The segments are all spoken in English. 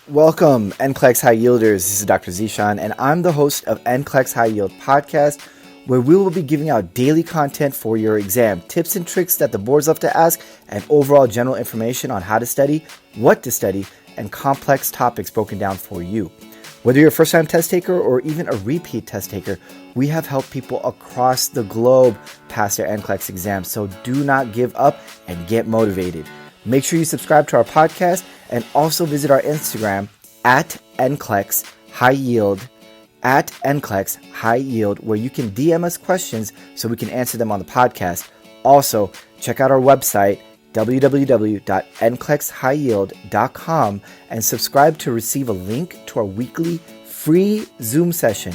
Welcome, NCLEX High Yielders. This is Dr. Zeeshan, and I'm the host of NCLEX High Yield podcast, where we will be giving out daily content for your exam, tips and tricks that the boards love to ask, and overall general information on how to study, what to study, and complex topics broken down for you. Whether you're a first-time test taker or even a repeat test taker, we have helped people across the globe pass their NCLEX exams, so do not give up and get motivated. Make sure you subscribe to our podcast and also visit our Instagram at NCLEX High Yield, at NCLEX High Yield, where you can DM us questions so we can answer them on the podcast. Also, check out our website, www.nclexhighyield.com, and subscribe to receive a link to our weekly free Zoom session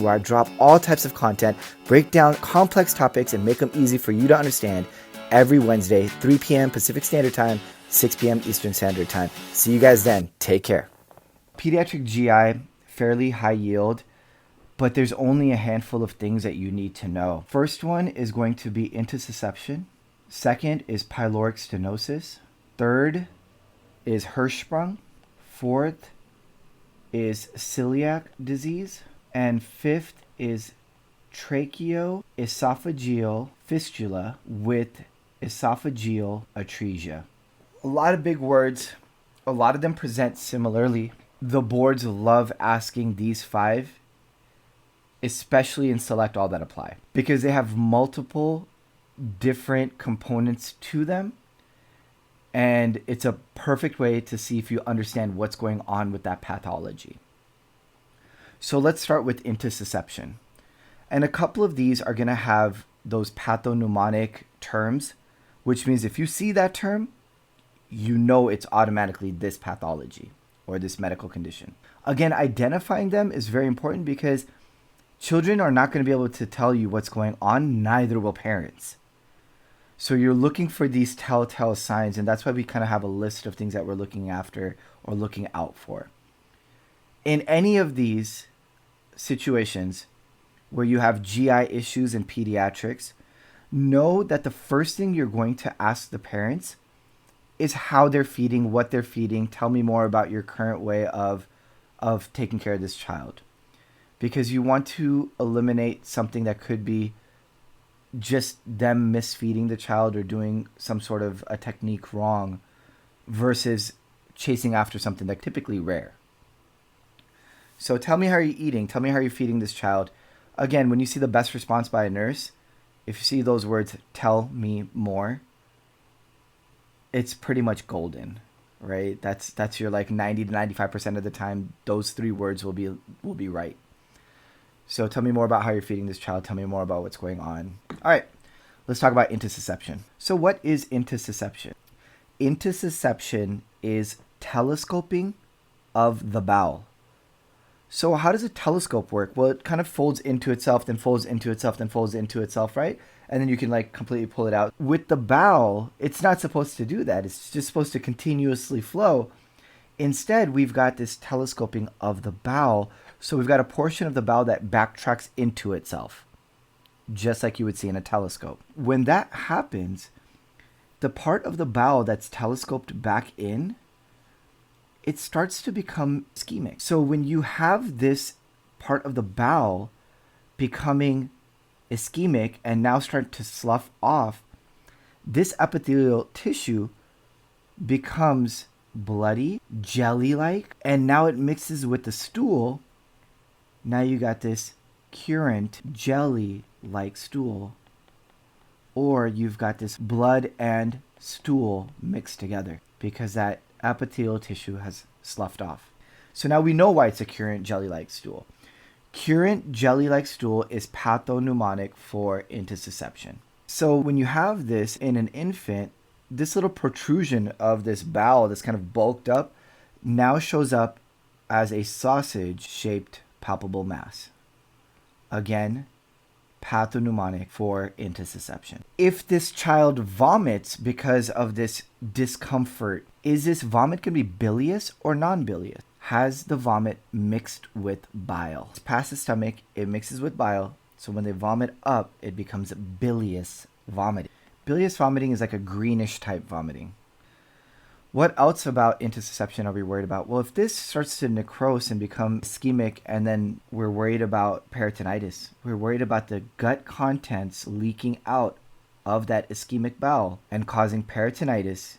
where I drop all types of content, break down complex topics, and make them easy for you to understand every Wednesday, 3 p.m. Pacific Standard Time, 6 p.m. Eastern Standard Time. See you guys then. Take care. Pediatric GI, fairly high yield, but there's only a handful of things that you need to know. First one is going to be intussusception. Second is pyloric stenosis. Third is Hirschsprung. Fourth is celiac disease. And fifth is tracheoesophageal fistula with esophageal atresia. A lot of big words. A lot of them present similarly. The boards love asking these five, especially in Select All that apply, because they have multiple different components to them. And it's a perfect way to see if you understand what's going on with that pathology. So let's start with intussusception. And a couple of these are going to have those pathognomonic terms, which means if you see that term, you know it's automatically this pathology or this medical condition. Again, identifying them is very important because children are not going to be able to tell you what's going on, neither will parents. So you're looking for these telltale signs, and that's why we kind of have a list of things that we're looking after or looking out for. In any of these situations where you have GI issues in pediatrics, know that the first thing you're going to ask the parents is how they're feeding, what they're feeding. Tell me more about your current way of taking care of this child. Because you want to eliminate something that could be just them misfeeding the child or doing some sort of a technique wrong versus chasing after something that's typically rare. So tell me how you're eating. Tell me how you're feeding this child. Again, when you see the best response by a nurse, if you see those words, tell me more, it's pretty much golden, right? That's your like 90 to 95% of the time, those three words will be right. So tell me more about how you're feeding this child. Tell me more about what's going on. All right, let's talk about intussusception. So what is intussusception? Intussusception is telescoping of the bowel. So how does a telescope work? Well, it kind of folds into itself, then folds into itself, then folds into itself, right? And then you can like completely pull it out. With the bowel, it's not supposed to do that. It's just supposed to continuously flow. Instead, we've got this telescoping of the bowel. So we've got a portion of the bowel that backtracks into itself, just like you would see in a telescope. When that happens, the part of the bowel that's telescoped back in, it starts to become ischemic. So when you have this part of the bowel becoming ischemic and now start to slough off, this epithelial tissue becomes bloody, jelly-like, and now it mixes with the stool. Now you got this current jelly-like stool, or you've got this blood and stool mixed together because that epithelial tissue has sloughed off. So now we know why it's a current jelly-like stool. Current jelly-like stool is pathognomonic for intussusception. So when you have this in an infant, this little protrusion of this bowel that's kind of bulked up now shows up as a sausage-shaped palpable mass. Again, pathognomonic for intussusception. If this child vomits because of this discomfort, is this vomit going to be bilious or non-bilious? Has the vomit mixed with bile? It's past the stomach, it mixes with bile, so when they vomit up, it becomes bilious vomiting. Bilious vomiting is like a greenish type vomiting. What else about intussusception are we worried about? Well, if this starts to necrose and become ischemic, and then we're worried about peritonitis, we're worried about the gut contents leaking out of that ischemic bowel and causing peritonitis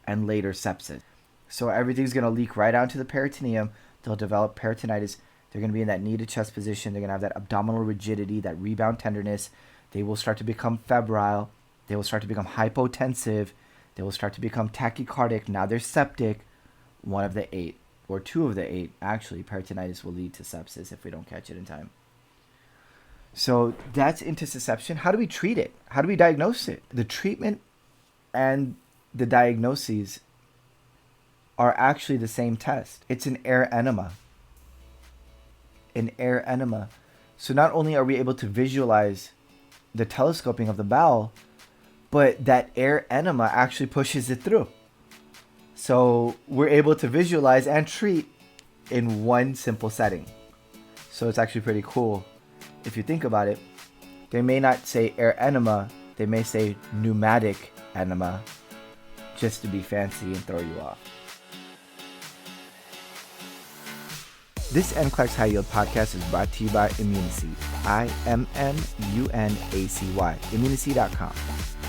and later sepsis. So everything's going to leak right onto the peritoneum. They'll develop peritonitis. They're going to be in that knee to chest position. They're going to have that abdominal rigidity, that rebound tenderness. They will start to become febrile. They will start to become hypotensive. They will start to become tachycardic. Now they're septic. One of the 8, or 2 of the 8, actually, peritonitis will lead to sepsis if we don't catch it in time. So that's intussusception. How do we treat it? How do we diagnose it? The treatment and the diagnoses are actually the same test. It's an air enema. An air enema. So not only are we able to visualize the telescoping of the bowel, but that air enema actually pushes it through. So we're able to visualize and treat in one simple setting. So it's actually pretty cool. If you think about it, they may not say air enema, they may say pneumatic enema, just to be fancy and throw you off. This NCLEX High Yield podcast is brought to you by Immunacy. IMMUNACY. Immunacy.com.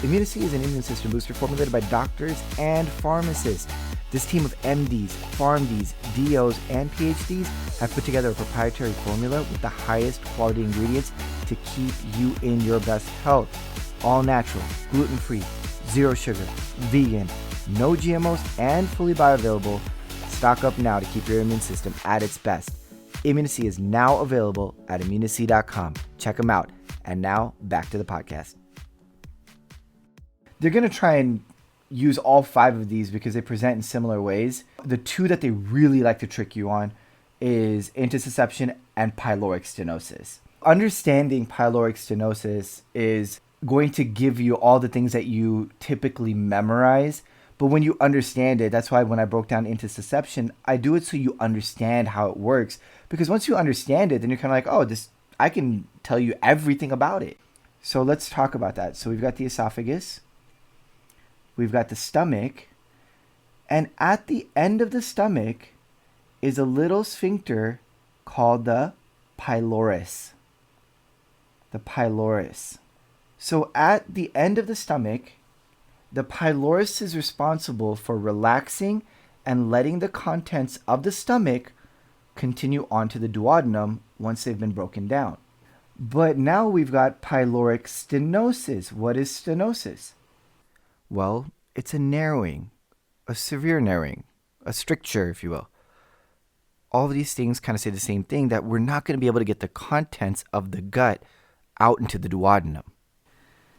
Immunacy is an immune system booster formulated by doctors and pharmacists. This team of MDs, PharmDs, DOs, and PhDs have put together a proprietary formula with the highest quality ingredients to keep you in your best health. All natural, gluten-free, zero sugar, vegan, no GMOs, and fully bioavailable. Stock up now to keep your immune system at its best. Immunacy is now available at immunacy.com. Check them out. And now, back to the podcast. They're going to try and use all 5 of these because they present in similar ways. The 2 that they really like to trick you on is intussusception and pyloric stenosis. Understanding pyloric stenosis is going to give you all the things that you typically memorize. But when you understand it, that's why when I broke down intussusception, I do it so you understand how it works. Because once you understand it, then you're kind of like, oh, I can tell you everything about it. So let's talk about that. So we've got the esophagus. We've got the stomach. And at the end of the stomach is a little sphincter called the pylorus. The pylorus. So at the end of the stomach, the pylorus is responsible for relaxing and letting the contents of the stomach continue onto the duodenum once they've been broken down. But now we've got pyloric stenosis. What is stenosis? Well, it's a narrowing, a severe narrowing, a stricture, if you will. All of these things kind of say the same thing, that we're not going to be able to get the contents of the gut out into the duodenum.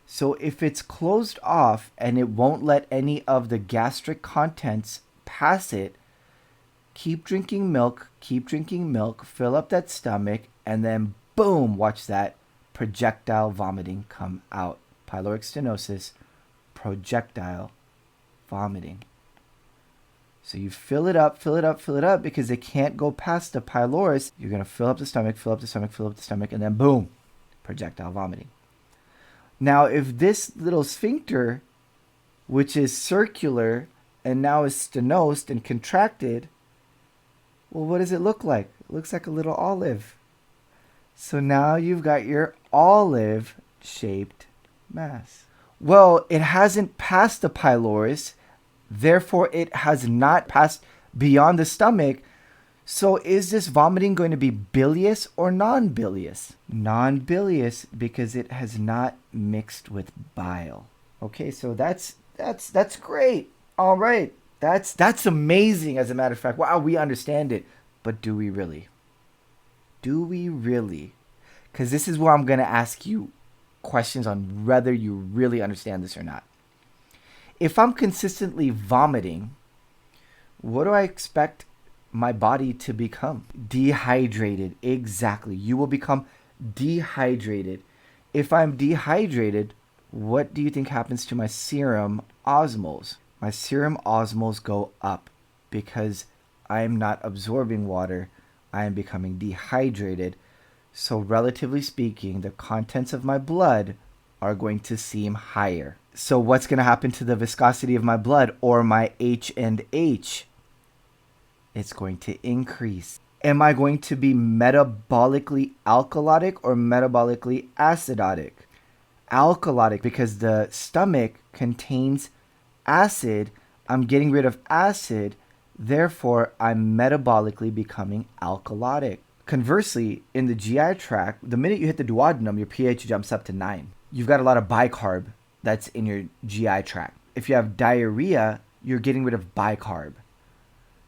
So if it's closed off and it won't let any of the gastric contents pass it, keep drinking milk, fill up that stomach, and then boom, watch that projectile vomiting come out. Pyloric stenosis, projectile vomiting. So you fill it up, because they can't go past the pylorus. You're going to fill up the stomach, and then boom, projectile vomiting. Now, if this little sphincter, which is circular and now is stenosed and contracted, well, what does it look like? It looks like a little olive. So now you've got your olive-shaped mass. Well, it hasn't passed the pylorus, therefore it has not passed beyond the stomach. So is this vomiting going to be bilious or non-bilious? Non-bilious, because it has not mixed with bile. Okay, so that's great. All right. That's amazing, as a matter of fact. Wow, we understand it. But do we really? Do we really? Because this is where I'm going to ask you questions on whether you really understand this or not. If I'm consistently vomiting, what do I expect my body to become? Dehydrated. Exactly. You will become dehydrated. If I'm dehydrated, what do you think happens to my serum osmoles? My serum osmoles go up because I'm not absorbing water. I am becoming dehydrated. So relatively speaking, the contents of my blood are going to seem higher. So what's going to happen to the viscosity of my blood or my H&H? It's going to increase. Am I going to be metabolically alkalotic or metabolically acidotic? Alkalotic, because the stomach contains acid. I'm getting rid of acid, therefore I'm metabolically becoming alkalotic. Conversely, in the GI tract, the minute you hit the duodenum, your pH jumps up to 9. You've got a lot of bicarb that's in your GI tract. If you have diarrhea, you're getting rid of bicarb.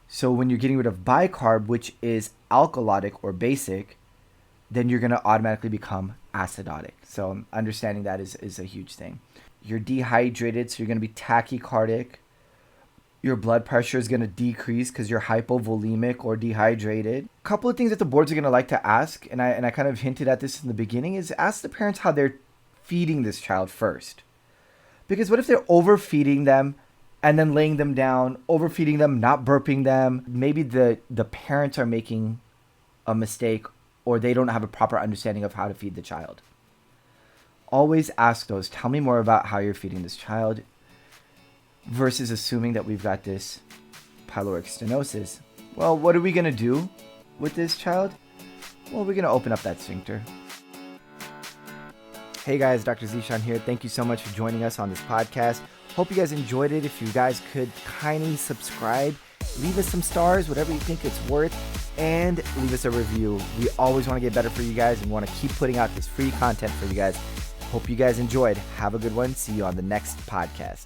So when you're getting rid of bicarb, which is alkalotic or basic, then you're going to automatically become acidotic. So understanding that is a huge thing. You're dehydrated, so you're going to be tachycardic. Your blood pressure is going to decrease because you're hypovolemic or dehydrated. A couple of things that the boards are going to like to ask, and I kind of hinted at this in the beginning, is ask the parents how they're feeding this child first. Because what if they're overfeeding them and then laying them down, overfeeding them, not burping them? Maybe the parents are making a mistake or they don't have a proper understanding of how to feed the child. Always ask those. Tell me more about how you're feeding this child versus assuming that we've got this pyloric stenosis. Well, what are we going to do with this child? Well, we're going to open up that sphincter. Hey guys, Dr. Zeeshan here. Thank you so much for joining us on this podcast. Hope you guys enjoyed it. If you guys could kindly subscribe, leave us some stars, whatever you think it's worth, and leave us a review. We always want to get better for you guys and want to keep putting out this free content for you guys. Hope you guys enjoyed. Have a good one. See you on the next podcast.